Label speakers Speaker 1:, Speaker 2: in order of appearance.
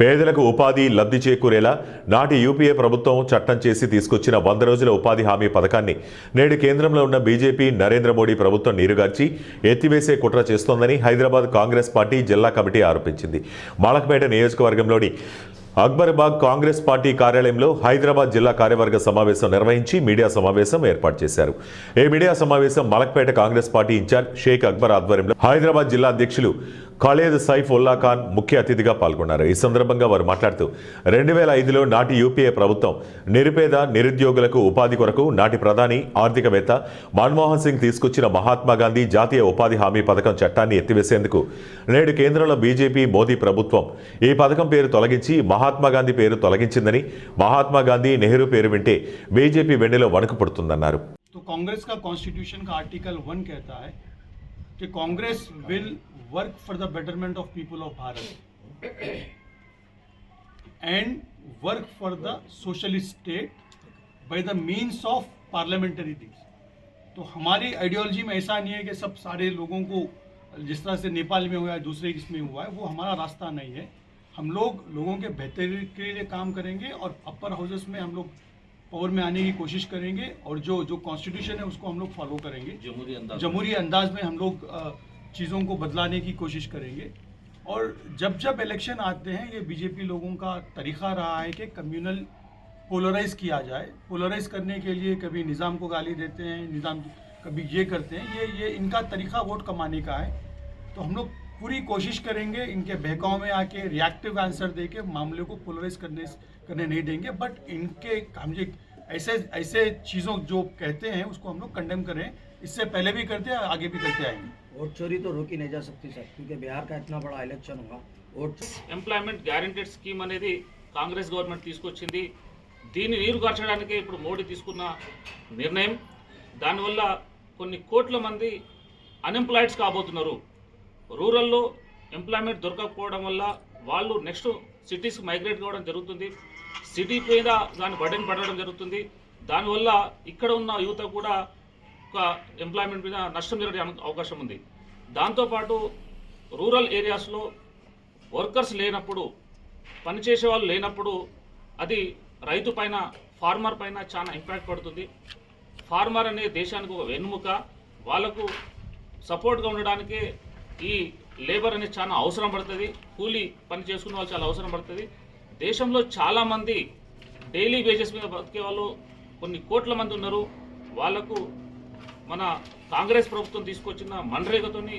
Speaker 1: పేదలకు ఉపాధి లబ్ధి చేకూరేలా నాటి యూపీఏ ప్రభుత్వం చట్టం చేసి తీసుకొచ్చిన 100 రోజుల ఉపాధి హామీ పథకాన్ని నేడు కేంద్రంలో ఉన్న బీజేపీ నరేంద్ర మోడీ ప్రభుత్వం నీరుగార్చి ఎత్తివేసే కుట్ర చేస్తోందని హైదరాబాద్ కాంగ్రెస్ పార్టీ జిల్లా కమిటీ ఆరోపించింది. మలక్పేట నియోజకవర్గంలోని అక్బర్బాగ్ కాంగ్రెస్ పార్టీ కార్యాలయంలో హైదరాబాద్ జిల్లా కార్యవర్గ సమావేశం నిర్వహించి మీడియా సమావేశం ఏర్పాటు చేశారు. ఈ మీడియా సమావేశం మలక్పేట కాంగ్రెస్ పార్టీ ఇన్ఛార్జ్ షేక్ అక్బర్ ఆధ్వర్యంలో హైదరాబాద్ జిల్లా అధ్యక్షులు ఖాలేద్ సైఫ్ ఉల్లా ఖాన్ ముఖ్య అతిథిగా పాల్గొన్నారు. ఈ సందర్భంగా వారు మాట్లాడుతూ 2005లో నాటి యూపీఏ ప్రభుత్వం నిరుపేద నిరుద్యోగులకు ఉపాధి కొరకు నాటి ప్రధాని ఆర్థికవేత్త మన్మోహన్ సింగ్ తీసుకొచ్చిన మహాత్మా గాంధీ జాతీయ ఉపాధి హామీ పథకం చట్టాన్ని ఎత్తివేసేందుకు నేడు కేంద్రంలో బీజేపీ మోదీ ప్రభుత్వం ఈ పథకం పేరు తొలగించి మహాత్మా గాంధీ పేరు తొలగించిందని, మహాత్మా గాంధీ నెహ్రూ పేరు వింటే బీజేపీ వెన్నెలో వణుకు పుడుతుందన్నారు.
Speaker 2: कांग्रेस का कॉन्स्टिट्यूशन का आर्टिकल 1 कहता है कि Congress will work for the betterment of people of Bharat and work for the socialist state by the means of parliamentary things. तो हमारी आइडियोलॉजी में ऐसा नहीं है कि सब सारे लोगों को जिस तरह से नेपाल में हुआ है दूसरे इसमें हुआ है, वो हमारा रास्ता नहीं है. हम लोग लोगों के बेहतरी के लिए काम करेंगे और अपर हाउसेस में हम लोग पावर में आने की कोशिश करेंगे और जो कॉन्स्टिट्यूशन है उसको हम लोग फॉलो करेंगे. जमहूरी अंदाज में हम लोग चीज़ों को बदलाने की कोशिश करेंगे. और जब इलेक्शन आते हैं ये बीजेपी लोगों का तरीक़ा रहा है कि कम्युनल पोलराइज किया जाए. पोलराइज करने के लिए कभी निज़ाम को गाली देते हैं, निज़ाम कभी ये करते हैं. ये इनका तरीक़ा वोट कमाने का है. तो हम लोग पूरी कोशिश करेंगे इनके बहकाव में आके रिएक्टिव आंसर देके मामले को पोलराइज करने नहीं देंगे. बट इनके हम ऐसे चीज़ों जो कहते हैं उसको हम लोग कंडेम करें. इससे पहले भी करते हैं, आगे भी करते आएंगे.
Speaker 3: वोट चोरी तो रोकी नहीं जा सकती सर, क्योंकि बिहार का इतना बड़ा इलेक्शन होगा.
Speaker 4: ఎంప్లాయ్మెంట్ గ్యారంటీడ్ స్కీమ్ అనేది కాంగ్రెస్ గవర్నమెంట్ తీసుకొచ్చింది. దీన్ని నీరుగార్చడానికి ఇప్పుడు మోడీ తీసుకున్న నిర్ణయం, దానివల్ల కొన్ని కోట్ల మంది అన్ఎంప్లాయిడ్స్ కాబోతున్నారు. రూరల్లో ఎంప్లాయ్మెంట్ దొరకకపోవడం వల్ల వాళ్ళు నెక్స్ట్ సిటీస్కి మైగ్రేట్ కావడం జరుగుతుంది. సిటీ మీద దాని బర్డెన్ పడడం జరుగుతుంది. దానివల్ల ఇక్కడ ఉన్న యువత కూడా ఒక ఎంప్లాయ్మెంట్ మీద నష్టం జరిగే అవకాశం ఉంది. దాంతోపాటు రూరల్ ఏరియాస్లో వర్కర్స్ లేనప్పుడు, పనిచేసే వాళ్ళు లేనప్పుడు అది రైతు పైన, ఫార్మర్ పైన చాలా ఇంపాక్ట్ పడుతుంది. ఫార్మర్ అనే దేశానికి ఒక వెన్నుముక. వాళ్ళకు సపోర్ట్గా ఉండడానికి ఈ లేబర్ అనేది చాలా అవసరం పడుతుంది. కూలీ పని చేసుకునే వాళ్ళు చాలా అవసరం పడుతుంది. దేశంలో చాలామంది డైలీ వేజెస్ మీద బతికే వాళ్ళు కొన్ని కోట్ల మంది ఉన్నారు. వాళ్లకు మన కాంగ్రెస్ ప్రభుత్వం తీసుకొచ్చిన మన్రేగాతోని